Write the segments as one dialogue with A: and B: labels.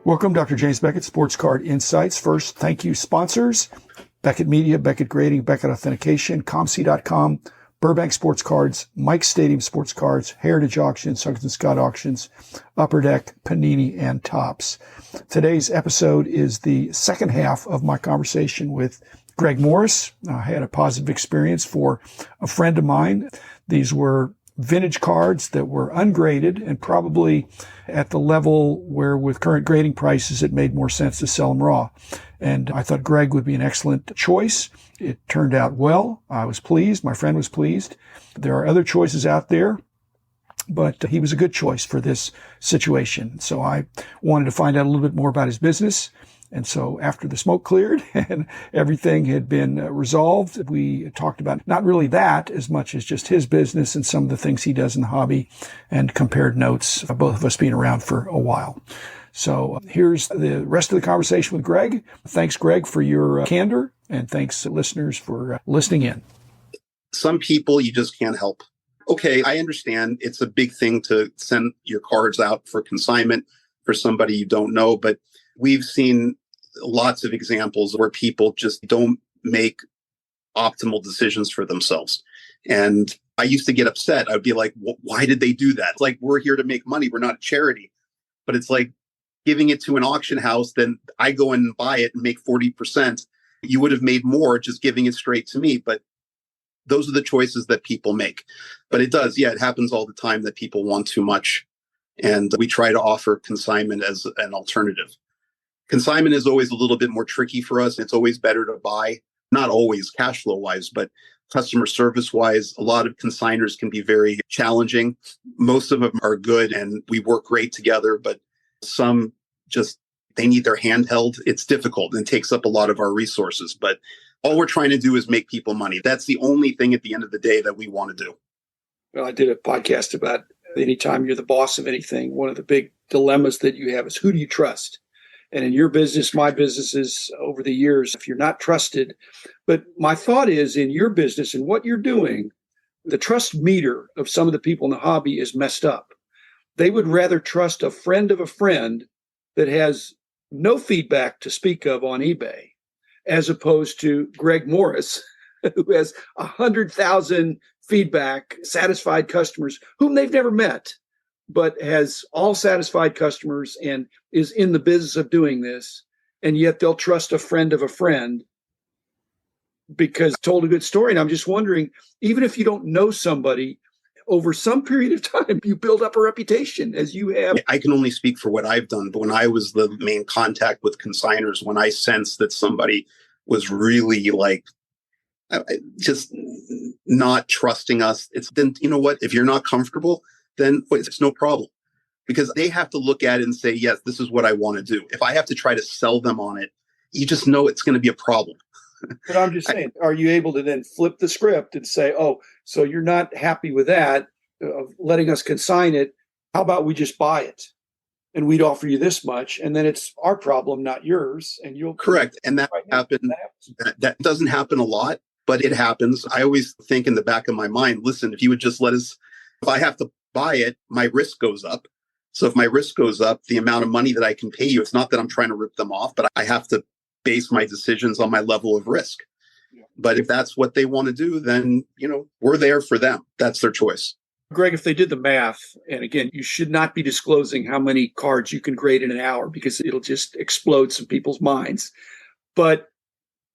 A: Welcome, Dr. James Beckett, Sports Card Insights. First, thank you, sponsors. Beckett Media, Beckett Grading, Beckett Authentication, ComC.com, Burbank Sports Cards, Mike Stadium Sports Cards, Heritage Auctions, Huggins & Scott Auctions, Upper Deck, Panini, and Topps. Today's episode is the second half of my conversation with Greg Morris. I had a positive experience for a friend of mine. These were vintage cards that were ungraded and probably at the level where with current grading prices, it made more sense to sell them raw. And I thought Greg would be an excellent choice. It turned out well. I was pleased. My friend was pleased. There are other choices out there, but he was a good choice for this situation. So I wanted to find out a little bit more about his business. And so after the smoke cleared and everything had been resolved, we talked about not really that as much as just his business and some of the things he does in the hobby and compared notes, both of us being around for a while. So here's the rest of the conversation with Greg. Thanks, Greg, for your candor, and thanks, listeners, for listening in.
B: Some people you just can't help. Okay, I understand it's a big thing to send your cards out for consignment for somebody you don't know, but we've seen lots of examples where people just don't make optimal decisions for themselves. And I used to get upset. I'd be like, why did they do that? It's like, we're here to make money. We're not a charity. But it's like giving it to an auction house, then I go in and buy it and make 40%. You would have made more just giving it straight to me. But those are the choices that people make. But it does. Yeah, it happens all the time that people want too much. And we try to offer consignment as an alternative. Consignment is always a little bit more tricky for us. It's always better to buy, not always cash flow wise, but customer service wise. A lot of consigners can be very challenging. Most of them are good and we work great together, but some just, they need their hand held. It's difficult and takes up a lot of our resources, but all we're trying to do is make people money. That's the only thing at the end of the day that we want to do.
C: Well, I did a podcast about anytime you're the boss of anything, one of the big dilemmas that you have is who do you trust? And in your business, my businesses over the years, if you're not trusted, but my thought is in your business and what you're doing, the trust meter of some of the people in the hobby is messed up. They would rather trust a friend of a friend that has no feedback to speak of on eBay, as opposed to Greg Morris, who has 100,000 feedback, satisfied customers whom they've never met, but has all satisfied customers and is in the business of doing this. And yet they'll trust a friend of a friend because told a good story. And I'm just wondering, even if you don't know somebody, over some period of time, you build up a reputation as you have.
B: I can only speak for what I've done. But when I was the main contact with consigners, when I sensed that somebody was really like, just not trusting us, it's then, you know what, if you're not comfortable, then it's no problem, because they have to look at it and say, yes, this is what I want to do. If I have to try to sell them on it, you just know it's going to be a problem.
C: But I'm just saying, are you able to then flip the script and say, oh, so you're not happy with that, of letting us consign it. How about we just buy it and we'd offer you this much, and then it's our problem, not yours. And you'll
B: correct. And that happens. That doesn't happen a lot, but it happens. I always think in the back of my mind, listen, if you would just let us, if I have to buy it, my risk goes up. So if my risk goes up, the amount of money that I can pay you, it's not that I'm trying to rip them off, but I have to base my decisions on my level of risk. Yeah. But if that's what they want to do, then, you know, we're there for them. That's their choice.
C: Greg, if they did the math, and again, you should not be disclosing how many cards you can grade in an hour because it'll just explode some people's minds. But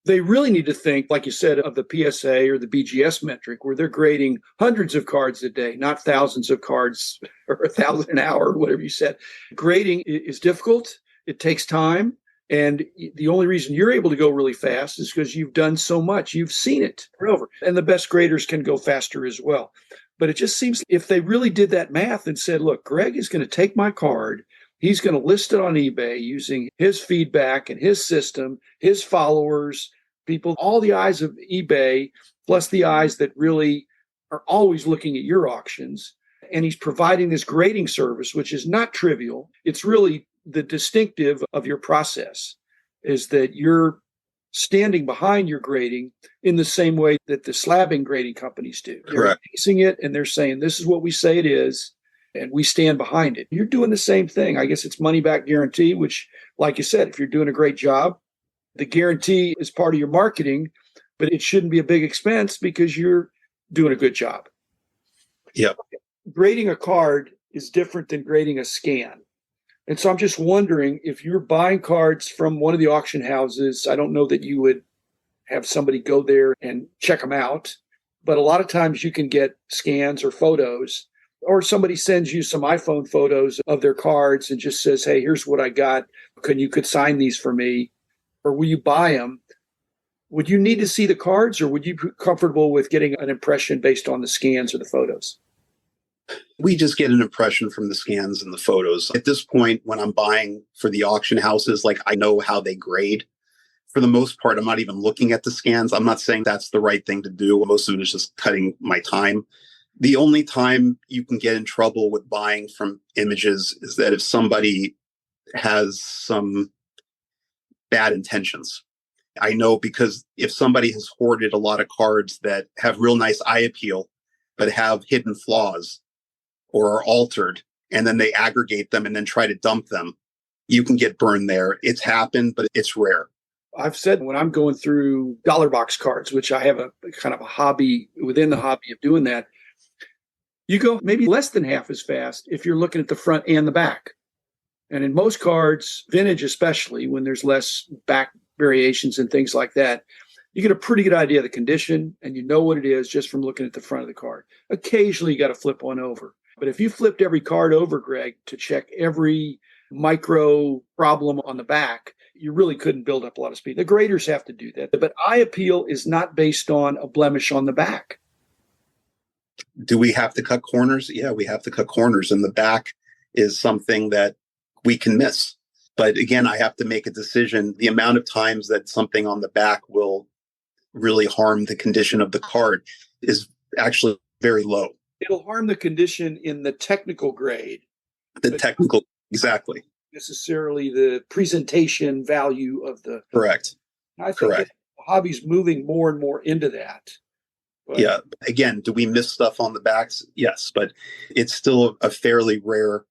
C: they really need to think, like you said, of the PSA or the BGS metric, where they're grading hundreds of cards a day, not thousands of cards or 1,000 an hour, or whatever you said. Grading is difficult. It takes time. And the only reason you're able to go really fast is because you've done so much. You've seen it over. And the best graders can go faster as well. But it just seems if they really did that math and said, look, Greg is going to take my card. He's going to list it on eBay using his feedback and his system, his followers, people, all the eyes of eBay, plus the eyes that really are always looking at your auctions. And he's providing this grading service, which is not trivial. It's really the distinctive of your process, is that you're standing behind your grading in the same way that the slabbing grading companies do.
B: Correct.
C: They're facing it and they're saying, this is what we say it is. and we stand behind it. You're doing the same thing. I guess it's money back guarantee, which, like you said, if you're doing a great job, the guarantee is part of your marketing, but it shouldn't be a big expense because you're doing a good job.
B: Yep.
C: Grading a card is different than grading a scan. And so I'm just wondering if you're buying cards from one of the auction houses, I don't know that you would have somebody go there and check them out, but a lot of times you can get scans or photos, or somebody sends you some iPhone photos of their cards and just says, hey, here's what I got. Could sign these for me? Or will you buy them? Would you need to see the cards, or would you be comfortable with getting an impression based on the scans or the photos?
B: We just get an impression from the scans and the photos. At this point, when I'm buying for the auction houses, like I know how they grade. For the most part, I'm not even looking at the scans. I'm not saying that's the right thing to do. Most of it is just cutting my time. The only time you can get in trouble with buying from images is that if somebody has some bad intentions. I know, because if somebody has hoarded a lot of cards that have real nice eye appeal, but have hidden flaws or are altered, and then they aggregate them and then try to dump them, you can get burned there. It's happened, but it's rare.
C: I've said when I'm going through dollar box cards, which I have a kind of a hobby within the hobby of doing that, you go maybe less than half as fast if you're looking at the front and the back. And in most cards, vintage especially, when there's less back variations and things like that, you get a pretty good idea of the condition and you know what it is just from looking at the front of the card. Occasionally you got to flip one over. But if you flipped every card over, Greg, to check every micro problem on the back, you really couldn't build up a lot of speed. The graders have to do that. But eye appeal is not based on a blemish on the back.
B: Do we have to cut corners? Yeah, we have to cut corners. And the back is something that we can miss. But again, I have to make a decision. The amount of times that something on the back will really harm the condition of the card is actually very low.
C: It'll harm the condition in the technical grade.
B: Exactly.
C: Necessarily the presentation value of the.
B: Correct.
C: I think the hobby's moving more and more into that.
B: But yeah. Again, do we miss stuff on the backs? Yes, but it's still a fairly rare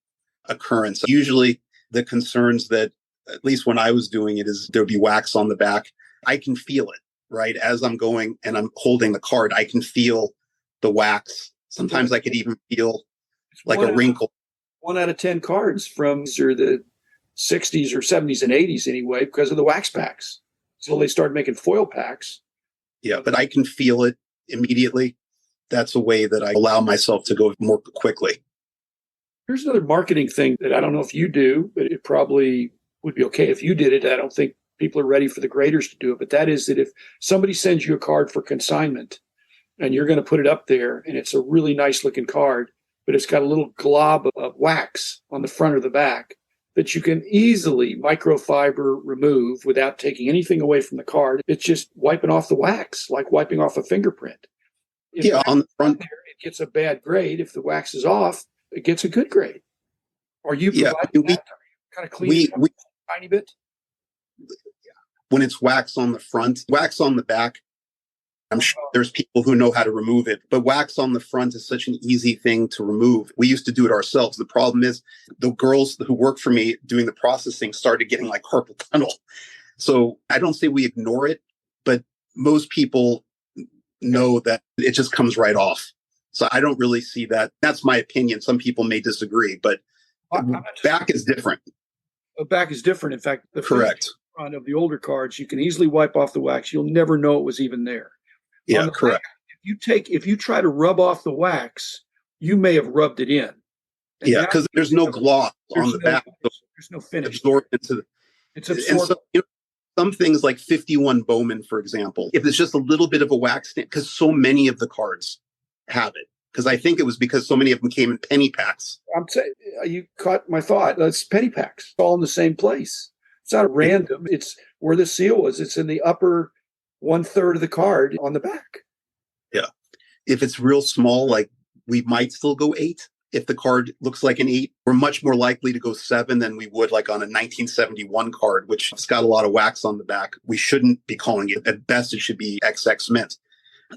B: occurrence. Usually the concerns that, at least when I was doing it, is there'd be wax on the back. I can feel it, right? As I'm going and I'm holding the card, I can feel the wax. Sometimes I could even feel like a wrinkle.
C: 1 out of 10 cards from the 60s or 70s and 80s anyway, because of the wax packs. So they started making foil packs.
B: Yeah, but I can feel it immediately. That's a way that I allow myself to go more quickly.
C: Here's another marketing thing that I don't know if you do, but it probably would be okay if you did it. I don't think people are ready for the graders to do it, but that is that if somebody sends you a card for consignment and you're going to put it up there and it's a really nice looking card, but it's got a little glob of wax on the front or the back that you can easily microfiber remove without taking anything away from the card. It's just wiping off the wax, like wiping off a fingerprint. If
B: on the front,
C: there, it gets a bad grade. If the wax is off, it gets a good grade. Are you providing that? Are you kind of cleaning it up a tiny bit?
B: When it's wax on the front, wax on the back, I'm sure there's people who know how to remove it, but wax on the front is such an easy thing to remove. We used to do it ourselves. The problem is the girls who work for me doing the processing started getting like carpal tunnel. So I don't say we ignore it, but most people know that it just comes right off. So I don't really see that. That's my opinion. Some people may disagree, but back is different.
C: Back is different. In fact, the
B: correct
C: front of the older cards, you can easily wipe off the wax. You'll never know it was even there.
B: Yeah, correct.
C: Back, if you try to rub off the wax, you may have rubbed it in. And
B: yeah, because there's no gloss on the back.
C: There's no finish. It's absorbed.
B: So, some things like 51 Bowman, for example, if it's just a little bit of a wax stamp, because so many of the cards have it. Because I think it was because so many of them came in penny packs.
C: I'm saying you caught my thought. It's penny packs, all in the same place. It's not random. It's where the seal was. It's in the upper 1/3 of the card on the back.
B: Yeah. If it's real small, like we might still go 8. If the card looks like an 8, we're much more likely to go 7 than we would like on a 1971 card, which has got a lot of wax on the back. We shouldn't be calling it. At best, it should be XX mint.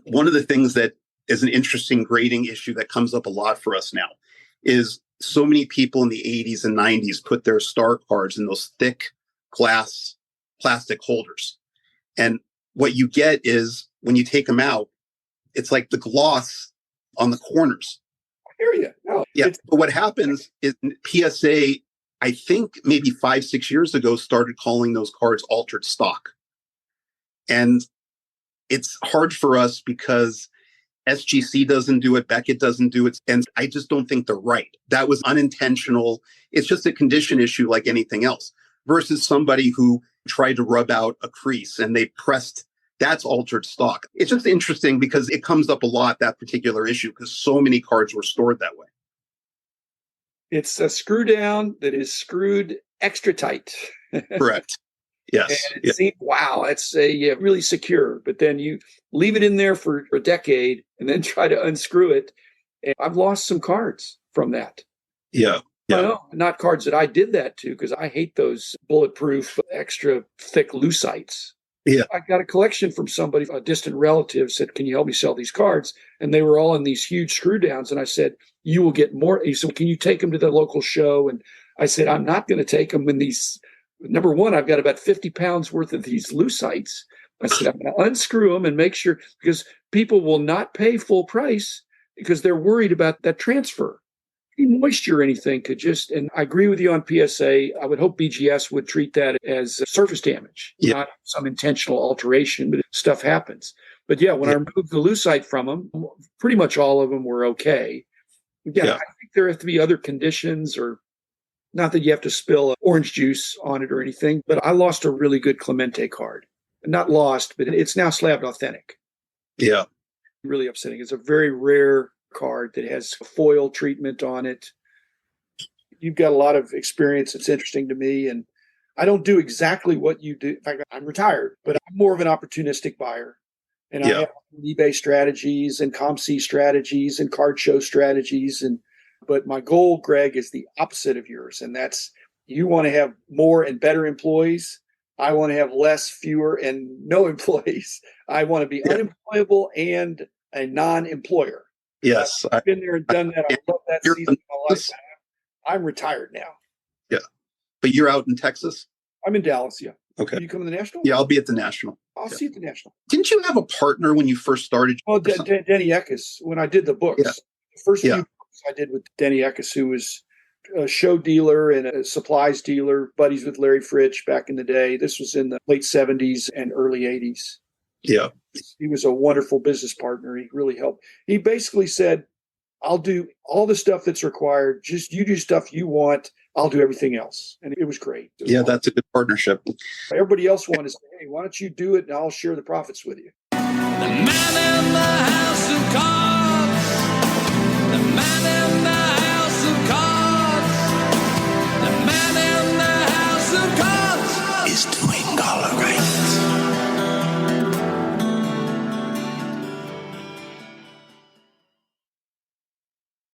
B: One of the things that is an interesting grading issue that comes up a lot for us now is so many people in the 80s and 90s put their star cards in those thick glass plastic holders. And what you get is when you take them out, it's like the gloss on the corners.
C: I hear you. No,
B: yeah. But what happens is PSA, I think maybe 5-6 years ago, started calling those cards altered stock. And it's hard for us because SGC doesn't do it, Beckett doesn't do it, and I just don't think they're right. That was unintentional. It's just a condition issue like anything else, versus somebody who tried to rub out a crease and they pressed, that's altered stock. It's just interesting because it comes up a lot, that particular issue, because so many cards were stored that way.
C: It's a screw down that is screwed extra tight.
B: Correct. Yes.
C: And it seemed, wow, that's really secure. But then you leave it in there for a decade and then try to unscrew it. And I've lost some cards from that.
B: Yeah.
C: No, not cards that I did that to, because I hate those bulletproof, extra thick lucite's.
B: Yeah.
C: I got a collection from somebody, a distant relative said, can you help me sell these cards? And they were all in these huge screw downs. And I said, you will get more. He said, can you take them to the local show? And I said, I'm not going to take them in these. Number one, I've got about 50 pounds worth of these lucite's. I said, I'm going to unscrew them and make sure, because people will not pay full price because they're worried about that transfer. Moisture or anything could just, and I agree with you on PSA. I would hope BGS would treat that as surface damage, not some intentional alteration, but stuff happens. But yeah, when I removed the lucite from them, pretty much all of them were okay. Again, I think there have to be other conditions, or not that you have to spill orange juice on it or anything, but I lost a really good Clemente card. Not lost, but it's now slabbed authentic.
B: Yeah.
C: Really upsetting. It's a very rare card that has foil treatment on it. You've got a lot of experience. It's interesting to me. And I don't do exactly what you do. In fact, I'm retired, but I'm more of an opportunistic buyer. And I have eBay strategies and ComC strategies and card show strategies. But my goal, Greg, is the opposite of yours. And that's, you want to have more and better employees. I want to have less, fewer, and no employees. I want to be unemployable and a non-employer.
B: Yes.
C: I've been there and done that. I love that season of my life. I'm retired now.
B: Yeah. But you're out in Texas?
C: I'm in Dallas, yeah.
B: Okay.
C: You come to the National?
B: Yeah, I'll be at the National.
C: I'll see you at the National.
B: Didn't you have a partner when you first started?
C: Oh, Denny Eckes, when I did the books.
B: Yeah.
C: The first few books I did with Denny Eckes, who was a show dealer and a supplies dealer, buddies with Larry Fritsch back in the day. This was in the late 70s and early 80s.
B: Yeah.
C: He was a wonderful business partner. He really helped. He basically said, I'll do all the stuff that's required. Just you do stuff you want. I'll do everything else. And it was great.
B: That's a good partnership.
C: Everybody else wanted to say, hey, why don't you do it and I'll share the profits with you.
D: The man in the